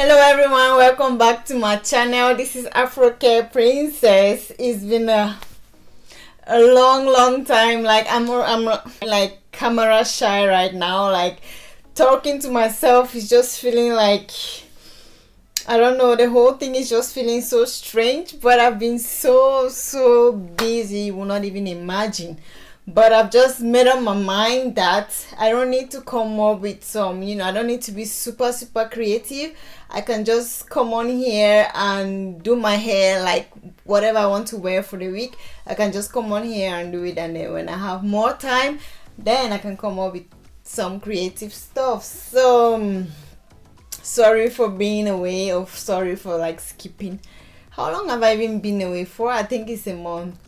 Hello everyone, welcome back to my channel. This is Afrocare Princess. It's been a long time. Like I'm like camera shy right now. Like talking to myself is just feeling like, I don't know, the whole thing is just feeling so strange. But I've been so busy, you will not even imagine. But I've just made up my mind that I don't need to come up with some, I don't need to be super creative. I can just come on here and do my hair, like whatever I want to wear for the week. I can just come on here and do it, and then when I have more time, then I can come up with some creative stuff. So sorry for being away, or sorry for like skipping. How long have I even been away for? I think it's a month.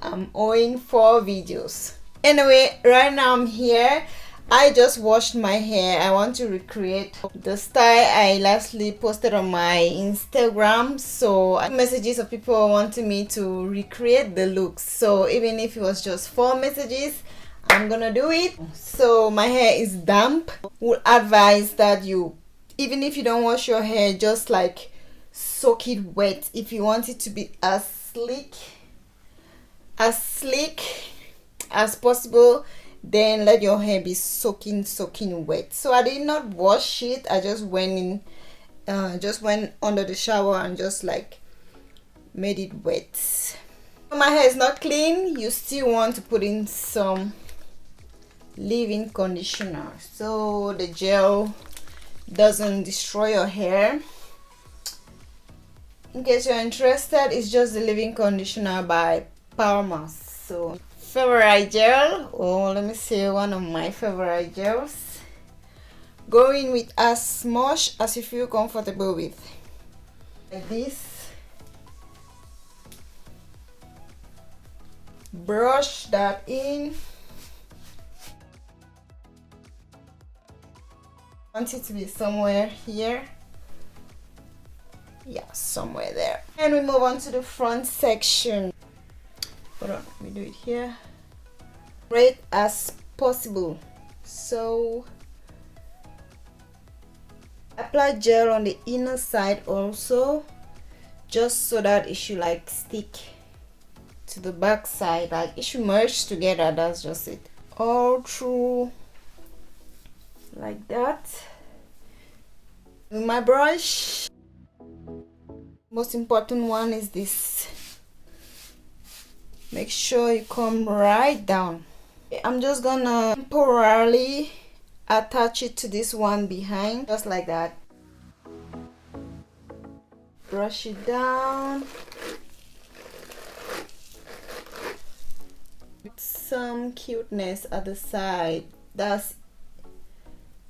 I'm owing 4 videos. Anyway, right now I'm here. I just washed my hair. I want to recreate the style I lastly posted on my Instagram. So messages of people wanting me to recreate the looks. So even if it was just 4 messages, I'm gonna do it. So my hair is damp. Would advise that even if you don't wash your hair, just like soak it wet if you want it to be as slick as possible. Then let your hair be soaking wet. So I did not wash it. I just went under the shower and just like made it wet. My hair is not clean. You still want to put in some leave-in conditioner so the gel doesn't destroy your hair. In case you're interested, it's just the leave-in conditioner by Palmas. So favorite gel, let me say one of my favorite gels. Go in with as much as you feel comfortable with, like this. Brush that in. I want it to be somewhere here. Yeah, somewhere there. And we move on to the front section. Hold on, let me do it here. Straight as possible. So apply gel on the inner side also, just so that it should like stick to the back side, like it should merge together. That's just it, all through like that. With my brush, most important one is this. Make sure you come right down. I'm just gonna temporarily attach it to this one behind, just like that. Brush it down. Some cuteness at the side. That's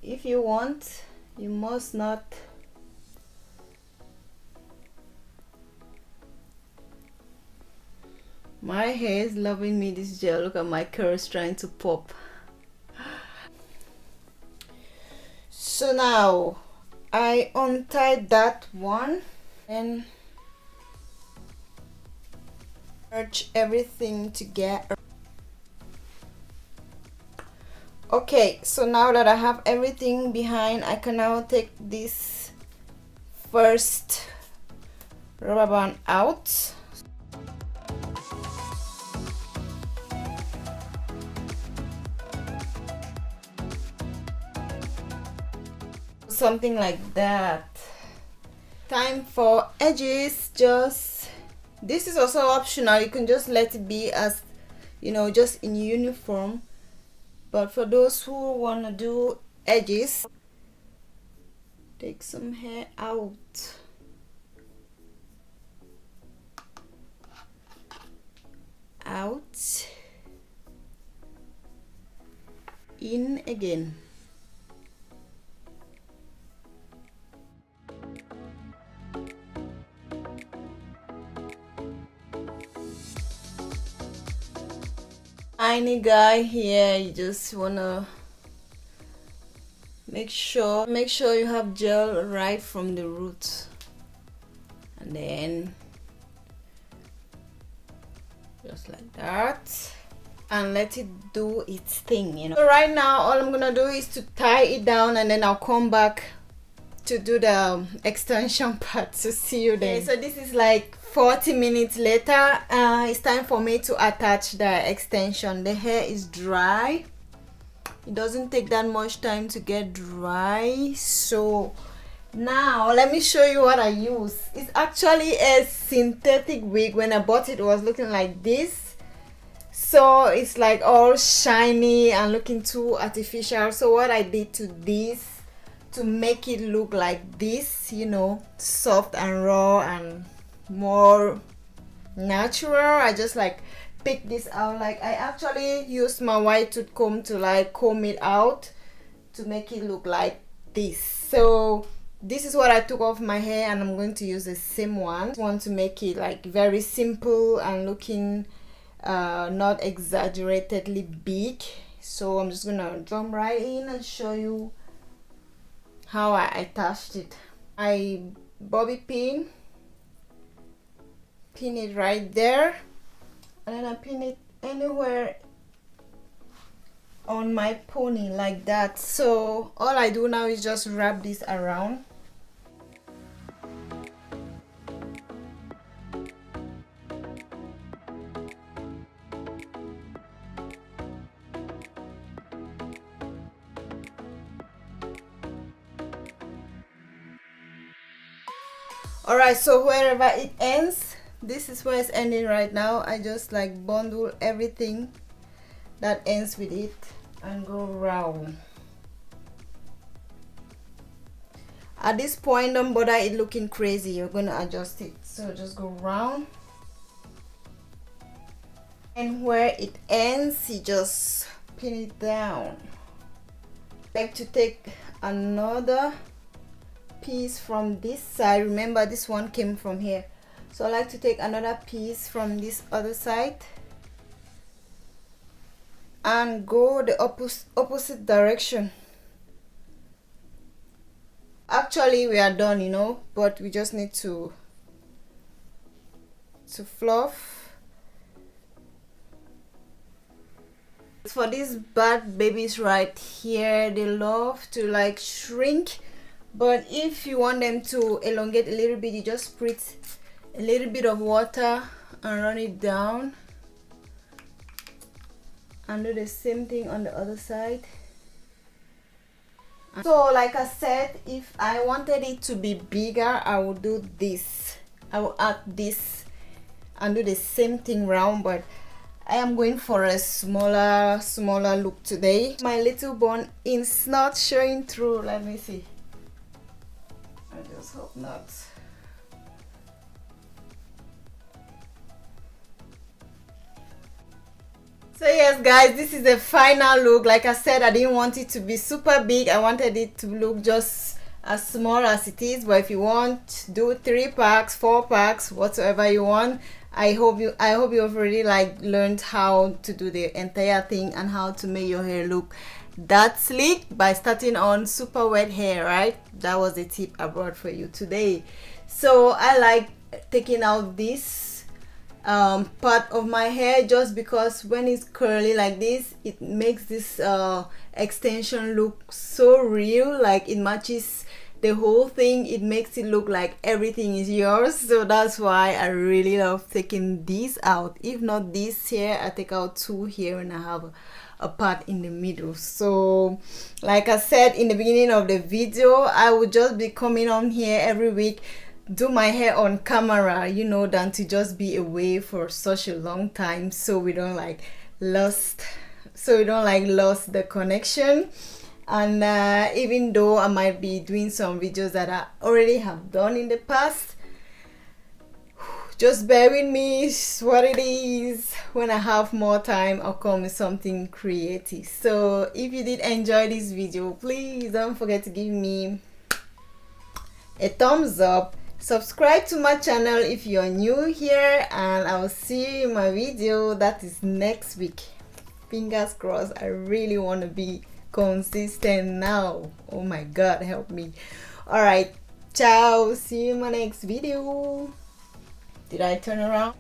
if you want. You must not. My hair is loving me this gel. Look at my curls trying to pop. So now I untied that one and merge everything together. Okay, so now that I have everything behind, I can now take this first rubber band out. Something like that. Time for edges. This is also optional. You can just let it be as, just in uniform. But for those who want to do edges, take some hair out. In again. Tiny guy here, you just wanna make sure you have gel right from the root, and then just like that, and let it do its thing, So right now all I'm gonna do is to tie it down, and then I'll come back to do the extension part. So see you there. Okay, so this is like 40 minutes later. It's time for me to attach the extension. The hair is dry. It doesn't take that much time to get dry. So now let me show you what I use. It's actually a synthetic wig. When I bought it, it was looking like this. So it's like all shiny and looking too artificial. So what I did to this to make it look like this, you know, soft and raw and more natural, I just like pick this out. Like I actually used my white tooth comb to like comb it out to make it look like this. So this is what I took off my hair, and I'm going to use the same one. I want to make it like very simple and looking not exaggeratedly big. So I'm just gonna jump right in and show you how I attached it. I bobby pin it right there, and then I pin it anywhere on my pony like that. So all I do now is just wrap this around. Alright, so wherever it ends, this is where it's ending right now. I just like bundle everything that ends with it and go round. At this point, don't bother it looking crazy. You're gonna adjust it. So just go round, and where it ends, you just pin it down. I like to take another piece from this side. Remember, this one came from here, so I like to take another piece from this other side and go the opposite direction. Actually we are done, you know, but we just need to fluff. For these bad babies right here, they love to like shrink. But if you want them to elongate a little bit, you just spritz a little bit of water and run it down, and do the same thing on the other side. So like I said, if I wanted it to be bigger, I would do this. I will add this and do the same thing round, but I am going for a smaller look today. My little bun is not showing through. Let me see. I just hope not. So yes guys, this is the final look. Like I said, I didn't want it to be super big. I wanted it to look just as small as it is. But if you want, do 3 packs, 4 packs, whatsoever you want. I hope you have already like learned how to do the entire thing and how to make your hair look that sleek by starting on super wet hair, right? That was the tip I brought for you today. So I like taking out this part of my hair, just because when it's curly like this, it makes this extension look so real, like it matches the whole thing. It makes it look like everything is yours. So that's why I really love taking these out. If not this here, I take out 2 here and I have a part in the middle. So like I said in the beginning of the video, I would just be coming on here every week, do my hair on camera, you know, than to just be away for such a long time, so we don't like lost the connection. And even though I might be doing some videos that I already have done in the past, just bear with me. It's what it is. When I have more time, I'll come with something creative. So if you did enjoy this video, please don't forget to give me a thumbs up. Subscribe to my channel if you're new here, and I will see you in my video that is next week. Fingers crossed. I really want to be consistent now. Oh my god, help me. All right, ciao, see you in my next video. Did I turn around?